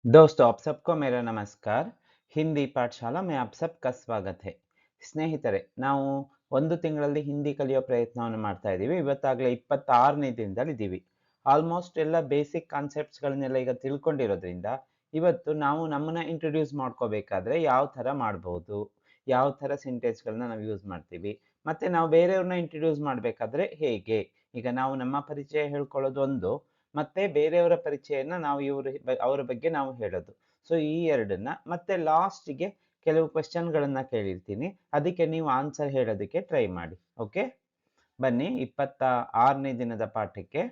दोस्तों आप सबको मेरा नमस्कार ಹಿಂದಿ ಪಾಠಶಾಲಾ में आप सबका स्वागत है ಸ್ನೇಹಿತರೆ ನಾವು ಒಂದು ತಿಂಗಳಲ್ಲಿ ಹಿಂದಿ ಕಲಿಯೋ ಪ್ರಯತ್ನವನ್ನು ಮಾಡ್ತಾ ಇದ್ದೀವಿ ಇವತ್ತಾಗಲೇ 26ನೇ ದಿನದಲ್ಲಿ ಇದ್ದೀವಿ ಆಲ್ಮೋಸ್ಟ್ ಎಲ್ಲ ಬೇಸಿಕ್ ಕಾನ್ಸೆಪ್ಟ್ಸ್ ಗಳನ್ನೆಲ್ಲ ಈಗ ತಿಳ್ಕೊಂಡಿರೋದ್ರಿಂದ ಇವತ್ತು ನಾವು ನಮ್ಮನ್ನ ಇಂಟ್ರೊಡ್ಯೂಸ್ ಮಾಡ್ಕೋಬೇಕಾದ್ರೆ ಯಾವ ತರ ಮಾಡಬಹುದು ಯಾವ ತರ ಸೆಂಟೆನ್ಸ್ ಗಳನ್ನ ನಾವು ಯೂಸ್ ಮಾಡ್ತೀವಿ ಮತ್ತೆ ನಾವು ಬೇರೆಯವ್ರನ್ನ ಇಂಟ್ರೊಡ್ಯೂಸ್ ಮಾಡಬೇಕಾದ್ರೆ ಹೇಗೆ ಈಗ ನಾವು ನಮ್ಮ ಪರಿಚಯ ಹೇಳ್ಕೊಳ್ಳೋದು ಒಂದು ಮತ್ತೆ ಬೇರೆಯವರ ಪರಿಚಯನ ನಾವು ಅವರ ಬಗ್ಗೆ ನಾವು ಹೇಳೋದು ಸೊ ಈ ಎರಡನ್ನ ಮತ್ತೆ ಲಾಸ್ಟ್ಗೆ ಕೆಲವು ಕ್ವೆಶ್ಚನ್ಗಳನ್ನ ಕೇಳಿರ್ತೀನಿ ಅದಕ್ಕೆ ನೀವು ಆನ್ಸರ್ ಹೇಳೋದಕ್ಕೆ ಟ್ರೈ ಮಾಡಿ ಓಕೆ ಬನ್ನಿ 26ನೇ ದಿನದ ಪಾಠಕ್ಕೆ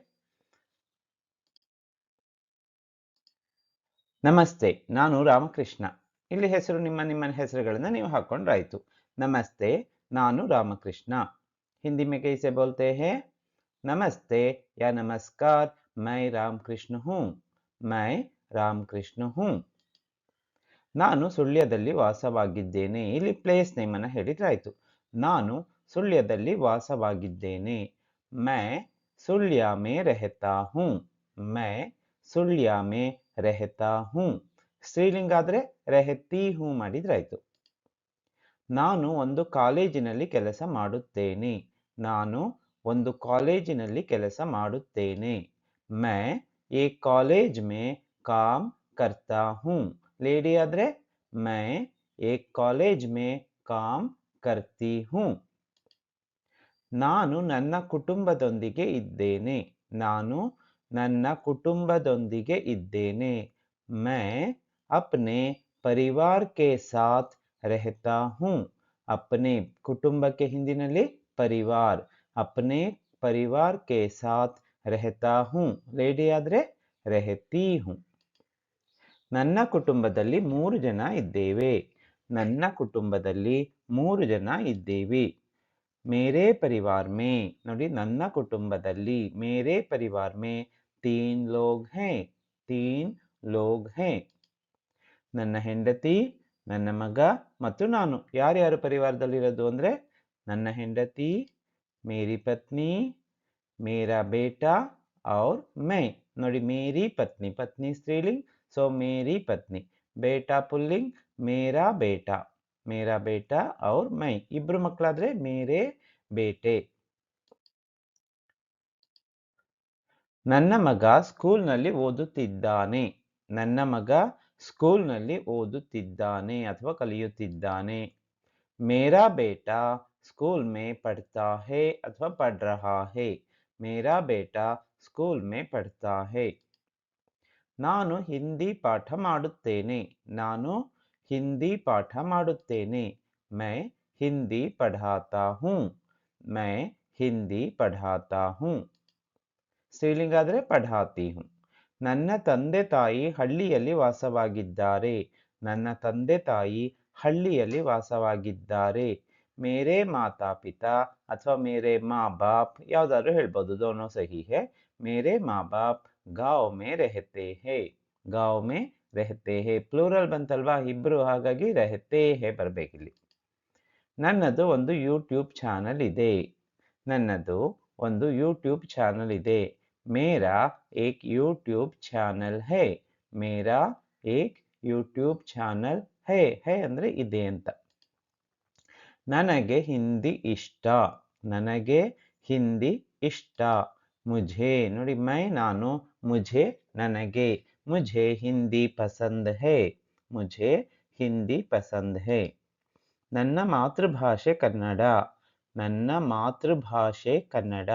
ನಮಸ್ತೆ ನಾನು ರಾಮಕೃಷ್ಣ ಇಲ್ಲಿ ಹೆಸರು ನಿಮ್ಮ ಹೆಸರುಗಳನ್ನ ನೀವು ಹಾಕೊಂಡ್ರಾಯ್ತು ನಮಸ್ತೆ ನಾನು ರಾಮಕೃಷ್ಣ हिंदी में कैसे बोलते हैं नमस्ते या नमस्कार मैं रामकृष्ण हूँ मैं रामकृष्ण हूँ ನಾನು ಸುಳ್ಯದಲ್ಲಿ ವಾಸವಾಗಿದ್ದೇನೆ ಇಲ್ಲಿ ಪ್ಲೇಸ್ ನೇಮ್ ಅನ್ನು ಹೇಳಿದ್ರಾಯ್ತು ನಾನು ಸುಳ್ಯದಲ್ಲಿ ವಾಸವಾಗಿದ್ದೇನೆ मैं सुल्या में रहता हूँ मैं सुल्या में रहता हूँ ಸ್ತ್ರೀಲಿಂಗ ಆದ್ರೆ रहती हूँ ಮಾಡಿದ್ರಾಯ್ತು ನಾನು ಒಂದು ಕಾಲೇಜಿನಲ್ಲಿ ಕೆಲಸ ಮಾಡುತ್ತೇನೆ ನಾನು ಒಂದು ಕಾಲೇಜಿನಲ್ಲಿ ಕೆಲಸ ಮಾಡುತ್ತೇನೆ मैं एक कॉलेज में काम करता हूँ लेडी आದ್ರೆ मैं एक कॉलेज में काम करती हूँ ನಾನು ನನ್ನ ಕುಟುಂಬದೊಂದಿಗೆ ಇದ್ದೇನೆ ನಾನು ನನ್ನ ಕುಟುಂಬದೊಂದಿಗೆ ಇದ್ದೇನೆ मैं अपने परिवार के साथ रहता हूँ अपने ಕುಟುಂಬಕ್ಕೆ ಹಿಂದಿನಲ್ಲಿ परिवार अपने परिवार के साथ रहता हूँ लेडी आದ್ರೆ रहती हूँ ನನ್ನ ಕುಟುಂಬದಲ್ಲಿ 3 ಜನ ಇದ್ದೇವೆ ನನ್ನ ಕುಟುಂಬದಲ್ಲಿ 3 ಜನ ಇದ್ದೇವೆ मेरे परिवार में ನೋಡಿ ನನ್ನ ಕುಟುಂಬದಲ್ಲಿ मेरे परिवार में 3 लोग हैं 3 लोग हैं ನನ್ನ ಹೆಂಡತಿ ನನ್ನ ಮಗ ಮತ್ತು ನಾನು ಯಾರ್ಯಾರು ಪರಿವಾರದಲ್ಲಿರೋದು ಅಂದ್ರೆ ನನ್ನ ಹೆಂಡತಿ मेरी पत्नी मेरा बेटा और मैं ನೋಡಿ मेरी पत्नी पत्नी स्त्रीलिंग सो मेरी पत्नी बेटा पुल्लिंग मेरा बेटा और मैं इब्ರು ಮಕ್ಕಳಾದ್ರೆ मेरे बेटे ನನ್ನ ಮಗ ಸ್ಕೂಲ್ನಲ್ಲಿ ಓದುತ್ತಿದ್ದಾನೆ ನನ್ನ ಮಗ ಸ್ಕೂಲ್ನಲ್ಲಿ ಓದುತ್ತಿದ್ದಾನೆ ಅಥವಾ ಕಲಿಯುತ್ತಿದ್ದಾನೆ मेरा बेटा स्कूल में पढ़ता है अथवा पढ़ रहा है मेरा बेटा स्कूल में पढ़ता है ನಾನು ಹಿಂದಿ ಪಾಠ ಮಾಡುತ್ತೇನೆ ನಾನು ಹಿಂದಿ ಪಾಠ ಮಾಡುತ್ತೇನೆ मैं हिंदी पढ़ाता हूँ मैं हिंदी पढ़ाता हूँ ಸ್ತ್ರೀಲಿಂಗ ಆದ್ರೆ ಪಢಾತಿ ಹೂँ ನನ್ನ ತಂದೆ ತಾಯಿ ಹಳ್ಳಿಯಲ್ಲಿ ವಾಸವಾಗಿದ್ದಾರೆ ನನ್ನ ತಂದೆ ತಾಯಿ ಹಳ್ಳಿಯಲ್ಲಿ ವಾಸವಾಗಿದ್ದಾರೆ मेरे माता पिता ಅಥವಾ मेरे माँ बाप ಯಾವ್ದಾದ್ರು ಹೇಳ್ಬೋದು दोनों सही है मेरे माँ बाप गाँव में रहते हैं गाँव में रहते हैं ಪ್ಲೂರಲ್ ಬಂತಲ್ವಾ ಇಬ್ರು ಹಾಗಾಗಿ रहते हैं ಬರಬೇಕಿಲ್ಲಿ ನನ್ನದು ಒಂದು ಯೂಟ್ಯೂಬ್ ಚಾನಲ್ ಇದೆ ನನ್ನದು ಒಂದು ಯೂಟ್ಯೂಬ್ ಚಾನಲ್ ಇದೆ मेरा एक यूट्यूब चैनल है मेरा एक यूट्यूब चैनल है ಅಂದ್ರೆ ಇದೆ ಅಂತ ನನಗೆ ಹಿಂದಿ ಇಷ್ಟ ನನಗೆ ಹಿಂದಿ ಇಷ್ಟ मुझे ನೋಡಿ मैं ನಾನು मुझे ನನಗೆ मुझे हिंदी पसंद है मुझे हिंदी पसंद है ನನ್ನ ಮಾತೃಭಾಷೆ ಕನ್ನಡ ನನ್ನ ಮಾತೃಭಾಷೆ ಕನ್ನಡ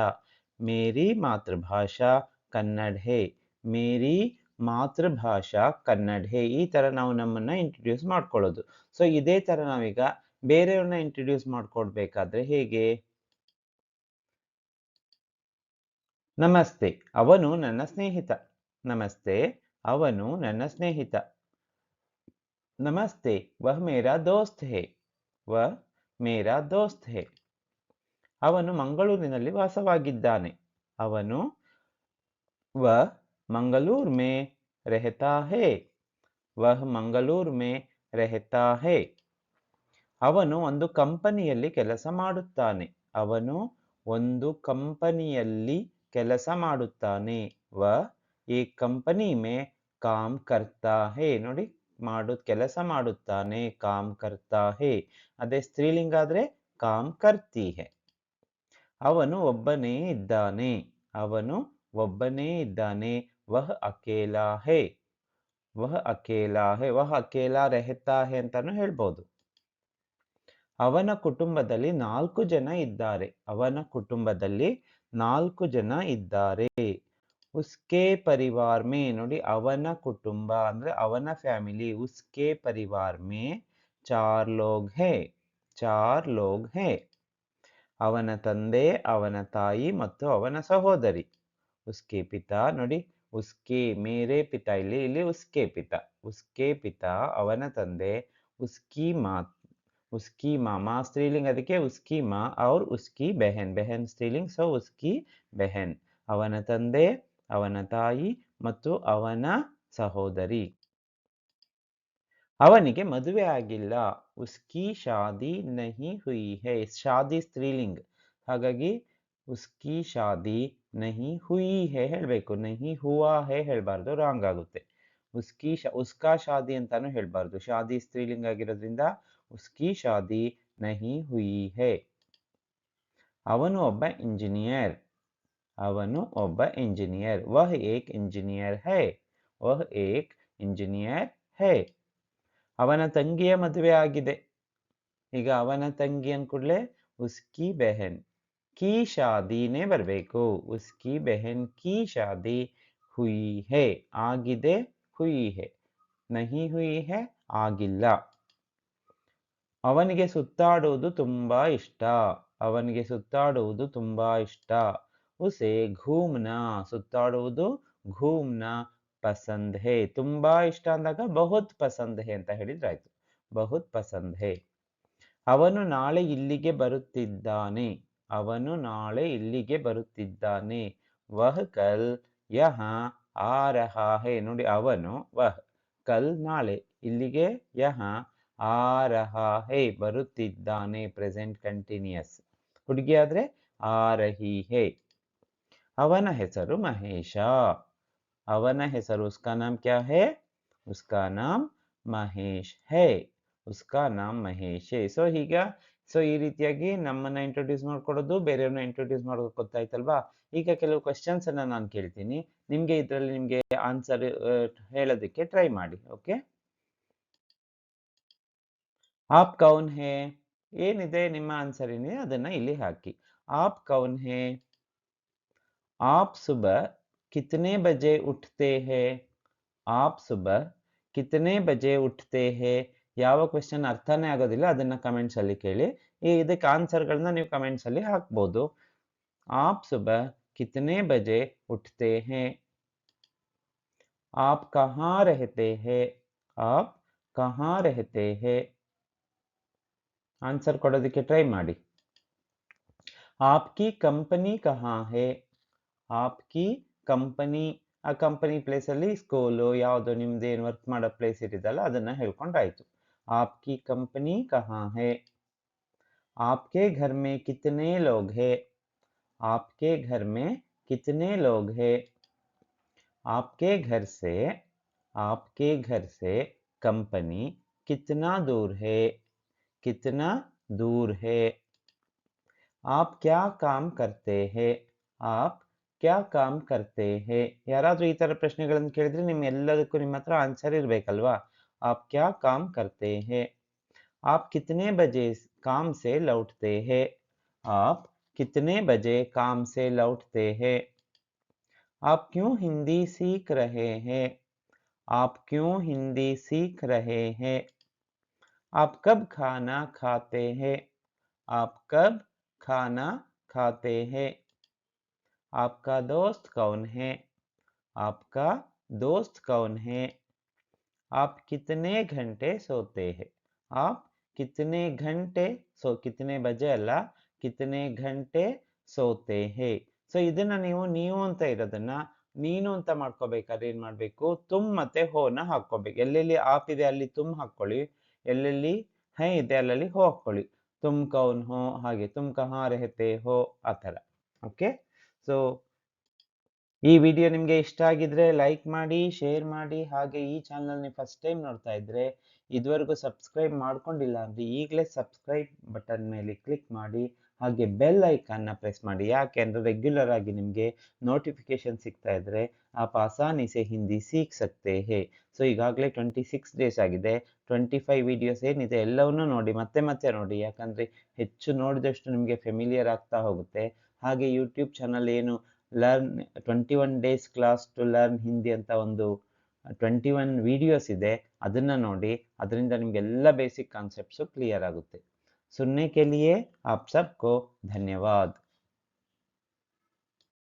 मेरी मातृभाषा कन्नड़ है मेरी ಮಾತೃಭಾಷಾ ಕನ್ನಡ ಹೇ ಈ ತರ ನಾವು ನಮ್ಮನ್ನ ಇಂಟ್ರೊಡ್ಯೂಸ್ ಮಾಡ್ಕೊಳ್ಳೋದು ಸೊ ಇದೇ ತರ ನಾವೀಗ ಬೇರೆಯವ್ರನ್ನ ಇಂಟ್ರೊಡ್ಯೂಸ್ ಮಾಡ್ಕೊಳ್ಬೇಕಾದ್ರೆ ಹೇಗೆ ನಮಸ್ತೆ ಅವನು ನನ್ನ ಸ್ನೇಹಿತ ನಮಸ್ತೆ ಅವನು ನನ್ನ ಸ್ನೇಹಿತ ನಮಸ್ತೆ ವಹ ಮೇರಾ ದೋಸ್ತ್ ಹೇ ವಹ ಮೇರಾ ದೋಸ್ತ್ ಹೇ ಅವನು ಮಂಗಳೂರಿನಲ್ಲಿ ವಾಸವಾಗಿದ್ದಾನೆ ಅವನು वह मंगलूर में रहता है वह मंगलूर में रहता है ಅವನು ಒಂದು ಕಂಪನಿಯಲ್ಲಿ ಕೆಲಸ ಮಾಡುತ್ತಾನೆ ಅವನು ಒಂದು ಕಂಪನಿಯಲ್ಲಿ ಕೆಲಸ ಮಾಡುತ್ತಾನೆ वह एक कंपनी में ಕಾಮ್ ಕರ್ತಾ ಹೇ. ನೋಡಿ, ಕೆಲಸ ಮಾಡುತ್ತಾನೆ, ಕಾಮ್ ಕರ್ತಾ ಹೇ. ಅದೇ ಸ್ತ್ರೀಲಿಂಗ ಆದ್ರೆ ಕಾಮ್ ಕರ್ತಿ ಹೇ. ಅವನು ಒಬ್ಬನೇ ಇದ್ದಾನೆ, ಅವನು ಒಬ್ಬನೇ ಇದ್ದಾನೆ. ವಹ್ ಅಕೇಲಾ ಹೇ. ವಹ್ ಅಕೇಲಾ ಹೇ. ವಹ್ ಅಕೇಲಾ ರೆಹತಾ ಹೇ ಅಂತಾನು ಹೇಳ್ಬೋದು. ಅವನ ಕುಟುಂಬದಲ್ಲಿ 4 ಜನ ಇದ್ದಾರೆ. ಅವನ ಕುಟುಂಬದಲ್ಲಿ 4 ಜನ ಇದ್ದಾರೆ. ಉಸ್ಕೆ ಪರಿವಾರ್ ಮೇ. ನೋಡಿ, ಅವನ ಕುಟುಂಬ ಅಂದ್ರೆ ಅವನ ಫ್ಯಾಮಿಲಿ. ಉಸ್ಕೆ ಪರಿವಾರ್ ಮೇ 4 ಲೋಗ್ ಹೇ. 4 ಲೋಗ್ ಹೇ. ಅವನ ತಂದೆ, ಅವನ ತಾಯಿ ಮತ್ತು ಅವನ ಸಹೋದರಿ. ಉಸ್ಕೆ ಪಿತಾ. ನೋಡಿ, ಉಸ್ಕೆ ಮೇರೆ ಪಿತಾ, ಇಲ್ಲಿ ಉಸ್ಕೆ ಪಿತಾ. ಉಸ್ಕೆ ಪಿತಾ ಅವನ ತಂದೆ. ಉಸ್ಕಿ ಮಾ. ಉಸ್ಕಿ ಮಾಮಾ ಸ್ತ್ರೀಲಿಂಗ್, ಅದಕ್ಕೆ ಉಸ್ಕಿ ಮಾ. ಔರ್ ಉಸ್ಕಿ ಬೆಹನ್. ಬೆಹನ್ ಸ್ತ್ರೀಲಿಂಗ್, ಸೊ ಉಸ್ಕಿ ಬೆಹನ್. ಅವನ ತಂದೆ, ಅವನ ತಾಯಿ ಮತ್ತು ಅವನ ಸಹೋದರಿ. ಅವನಿಗೆ ಮದುವೆ ಆಗಿಲ್ಲ. ಉಸ್ಕಿ ಶಾದಿ ನಹಿ ಹುಯಿ ಹೈ. ಶಾದಿ ಸ್ತ್ರೀಲಿಂಗ್, ಹಾಗಾಗಿ ಉಸ್ಕಿ ಶಾದಿ ನಹಿ ಹುಯಿ ಹೈ ಹೇಳ್ಬೇಕು. ನಹಿ ಹುವಾ ಹೈ ಹೇಳ್ಬಾರ್ದು, ರಾಂಗ್ ಆಗುತ್ತೆ. ಉಸ್ಕಾ ಶಾದಿ ಅಂತಾನು ಹೇಳ್ಬಾರ್ದು. ಶಾದಿ ಸ್ತ್ರೀಲಿಂಗ್ ಆಗಿರೋದ್ರಿಂದ ಉಸ್ಕಿ ಶಾದಿ ನಹಿ ಹುಯಿ ಹೈ. ಅವನು ಒಬ್ಬ ಇಂಜಿನಿಯರ್. ಅವನು ಒಬ್ಬ ಇಂಜಿನಿಯರ್. ವಹ್ ಏಕ್ ಇಂಜಿನಿಯರ್ ಹೈ. ವಹ್ ಏಕ್ ಇಂಜಿನಿಯರ್ ಹೈ. ಅವನ ತಂಗಿಯ ಮದುವೆ ಆಗಿದೆ. ಈಗ ಅವನ ತಂಗಿ ಅಂದ್ಕೂಡ್ಲೆ ಉಸ್ಕಿ ಬೆಹನ್ ಕಿ ಶಾದಿನೇ ಬರಬೇಕು. ಉಸ್ಕಿ ಬೆಹನ್ ಕಿ ಶಾದಿ ಹುಯಿ ಹೈ. ಆಗಿದೆ, ಹುಯಿ ಹೈ. ನಹಿ ಹುಯಿ ಹೈ, ಆಗಿಲ್ಲ. ಅವನಿಗೆ ಸುತ್ತಾಡುವುದು ತುಂಬಾ ಇಷ್ಟ. ಅವನಿಗೆ ಸುತ್ತಾಡುವುದು ತುಂಬಾ ಇಷ್ಟ. ಉಸೆ ಘೂಮ್ನಾ. ಸುತ್ತಾಡುವುದು ಘೂಮ್ನಾ ಪಸಂದ್ ಹೇ. ತುಂಬಾ ಇಷ್ಟ ಅಂದಾಗ ಬಹುತ್ ಪಸಂದ್ ಹೇ ಅಂತ ಹೇಳಿದ್ರಾಯ್ತು. ಬಹುತ್ ಪಸಂದ್ ಹೇ. ಅವನು ನಾಳೆ ಇಲ್ಲಿಗೆ ಬರುತ್ತಿದ್ದಾನೆ. ಅವನು ನಾಳೆ ಇಲ್ಲಿಗೆ ಬರುತ್ತಿದ್ದಾನೆ. ವಹ್ ಕಲ್ ಯಹಾ ಆ ರಹಾ ಹೇ. ನೋಡಿ, ಅವನು ವಹ್ ಕಲ್ ನಾಳೆ, ಇಲ್ಲಿಗೆ ಯಹಾ ಆ ರಹಾ ಹೇ ಬರುತ್ತಿದ್ದಾನೆ. Present continuous. ಹುಡುಗಿ ಆದ್ರೆ ಆ ರಹಿ ಹೇ. ಅವನ ಹೆಸರು ಮಹೇಶ. ಅವನ ಹೆಸರು ಉಸ್ಕಾ ನಾಮ್ ಕ್ಯಾ ಹೇ. ಉಸ್ಕಾ ನಾಮ್ ಮಹೇಶ್ ಹೇ. ಉಸ್ಕಾ ನಾಮ್ ಮಹೇಶ್ ಹೇ. ಸೊ ಈ ರೀತಿಯಾಗಿ ನಮ್ಮನ್ನ ಇಂಟ್ರೊಡ್ಯೂಸ್ ಮಾಡ್ಕೊಡೋದು, ಬೇರೆಯವ್ರನ್ನ ಇಂಟ್ರೊಡ್ಯೂಸ್ ಮಾಡೋದು ಗೊತ್ತಾಯ್ತಲ್ವಾ. ಈಗ ಕೆಲವು ಕ್ವಶನ್ಸ್ ಅನ್ನ ನಾನು ಕೇಳ್ತೀನಿ, ಇದರಲ್ಲಿ ನಿಮ್ಗೆ ಆನ್ಸರ್ ಹೇಳೋದಕ್ಕೆ ಟ್ರೈ ಮಾಡಿ. ಓಕೆ. ಆಪ್ ಕೌನ್ ಹೇ. ಏನಿದೆ ನಿಮ್ಮ ಆನ್ಸರ್ ಏನಿದೆ ಅದನ್ನ ಇಲ್ಲಿ ಹಾಕಿ. ಆಪ್ ಕೌನ್ ಹೇ. आप सुबह कितने बजे उठते हैं. आप सुबह कितने बजे उठते हैं. ಯಾವ ಕ್ವೆಶ್ಚನ್ ಅರ್ಥನೇ ಆಗೋದಿಲ್ಲ ಅದನ್ನ ಕಮೆಂಟ್ಸ್ ಅಲ್ಲಿ ಕೇಳಿ. ಇದಕ್ಕೆ ಆನ್ಸರ್ಗಳನ್ನ ನೀವು ಕಮೆಂಟ್ಸ್ ಅಲ್ಲಿ ಹಾಕ್ಬೋದು. आप सुबह कितने बजे उठते हैं. आप कहाँ रहते हैं. आप कहाँ रहते हैं. ಆನ್ಸರ್ ಕೊಡೋದಕ್ಕೆ ಟ್ರೈ ಮಾಡಿ. आपकी कंपनी कहाँ है. आपकी ಕಂಪನಿ. ಆ ಕಂಪನಿ ಪ್ಲೇಸ್ ಅಲ್ಲಿ ಸ್ಕೂಲು ಯಾವುದು ನಿಮ್ದು ಏನು ವರ್ಕ್ ಮಾಡೋ ಪ್ಲೇಸ್ ಇರಿದಲ್ಲ ಅದನ್ನ ಹೇಳ್ಕೊಂಡ್ರಾಯ್ತು. आपकी कंपनी कहाँ है. आपके घर में कितने लोग हैं. आपके घर में कितने लोग हैं. आपके घर से कंपनी कितना दूर है. कितना दूर है. आप क्या काम करते हैं. आप क्या काम करते हैं. ಯಾರಾದ್ರೂ ಈ ತರ ಪ್ರಶ್ನೆಗಳನ್ನು ಕೇಳಿದ್ರೆ ನಿಮ್ ಎಲ್ಲದಕ್ಕೂ ನಿಮ್ಮ ಹತ್ರ ಆನ್ಸರ್ ಇರಬೇಕಲ್ವಾ. आप क्या काम करते हैं. आप कितने बजे काम से लौटते हैं. आप कितने बजे काम से लौटते हैं. आप क्यों हिंदी सीख रहे हैं. आप क्यों हिंदी सीख रहे हैं. आप कब खाना खाते हैं. आप कब खाना खाते हैं. आपका दोस्त कौन है. आपका दोस्त कौन है. आप कितने घंटे सोते हैं. आप कितने घंटे कितने बजे ಅಲ್ಲ, कितने घंटे सोते हैं. ಸೊ ಇದನ್ನ ನೀವು ಅಂತ ಇರೋದನ್ನ ನೀನು ಅಂತ ಮಾಡ್ಕೋಬೇಕಾದ್ರೆ ಏನ್ ಮಾಡ್ಬೇಕು, ತುಮ್ ಮತ್ತೆ ಹೋನ ಹಾಕೋಬೇಕು. ಎಲ್ಲೆಲ್ಲಿ ಆಪ್ ಇದೆ ಅಲ್ಲಿ ತುಮ್ ಹಾಕೊಳ್ಳಿ, ಎಲ್ಲೆಲ್ಲಿ ಹೈ ಇದೆ ಅಲ್ಲಲ್ಲಿ ಹೋ ಹಾಕೊಳ್ಳಿ. ತುಮ್ ಕೌನ್ ಹೋ, ಹಾಗೆ ತುಮ್ ಕಹಾ ರೆಹತೆ ಹೋ, ಆ ತರ. ಓಕೆ. ಸೊ ಈ ವಿಡಿಯೋ ನಿಮಗೆ ಇಷ್ಟ ಆಗಿದ್ರೆ ಲೈಕ್ ಮಾಡಿ, ಶೇರ್ ಮಾಡಿ. ಹಾಗೆ ಈ ಚಾನಲ್‌ನ ಫಸ್ಟ್ ಟೈಮ್ ನೋಡ್ತಾ ಇದ್ರೆ, ಇದುವರೆಗೂ ಸಬ್ಸ್ಕ್ರೈಬ್ ಮಾಡ್ಕೊಂಡಿಲ್ಲ ಅಂದ್ರೆ ಈಗಲೇ ಸಬ್ಸ್ಕ್ರೈಬ್ ಬಟನ್ ಮೇಲೆ ಕ್ಲಿಕ್ ಮಾಡಿ. ಹಾಗೆ ಬೆಲ್ ಐಕಾನ್ನ ಪ್ರೆಸ್ ಮಾಡಿ. ಯಾಕೆ ಅಂದ್ರೆ ರೆಗ್ಯುಲರ್ ಆಗಿ ನಿಮಗೆ ನೋಟಿಫಿಕೇಶನ್ ಸಿಗ್ತಾ ಇದ್ರೆ आप आसानी से ಹಿಂದಿ सीख सकते हैं. ಸೊ ಈಗಾಗಲೇ 26 ಡೇಸ್ ಆಗಿದೆ. 25 ವಿಡಿಯೋಸ್ ಏನಿದೆ ಎಲ್ಲವನ್ನೂ ನೋಡಿ, ಮತ್ತೆ ಮತ್ತೆ ನೋಡಿ. ಯಾಕಂದ್ರೆ ಹೆಚ್ಚು ನೋಡಿದಷ್ಟು ನಿಮಗೆ ಫೆಮಿಲಿಯರ್ ಆಗ್ತಾ ಹೋಗುತ್ತೆ. ಹಾಗೆ ಯೂಟ್ಯೂಬ್ ಚಾನಲ್ ಏನು learn 21 days class to learn Hindi ಅಂತ ಒಂದು 21 ವಿಡಿಯೋಸ್ ಇದೆ, ಅದನ್ನ ನೋಡಿ. ಅದರಿಂದ ನಿಮಗೆಲ್ಲ ಬೇಸಿಕ್ ಕಾನ್ಸೆಪ್ಟ್ಸು ಕ್ಲಿಯರ್ ಆಗುತ್ತೆ. सुनने के लिए आप सबको धन्यवाद.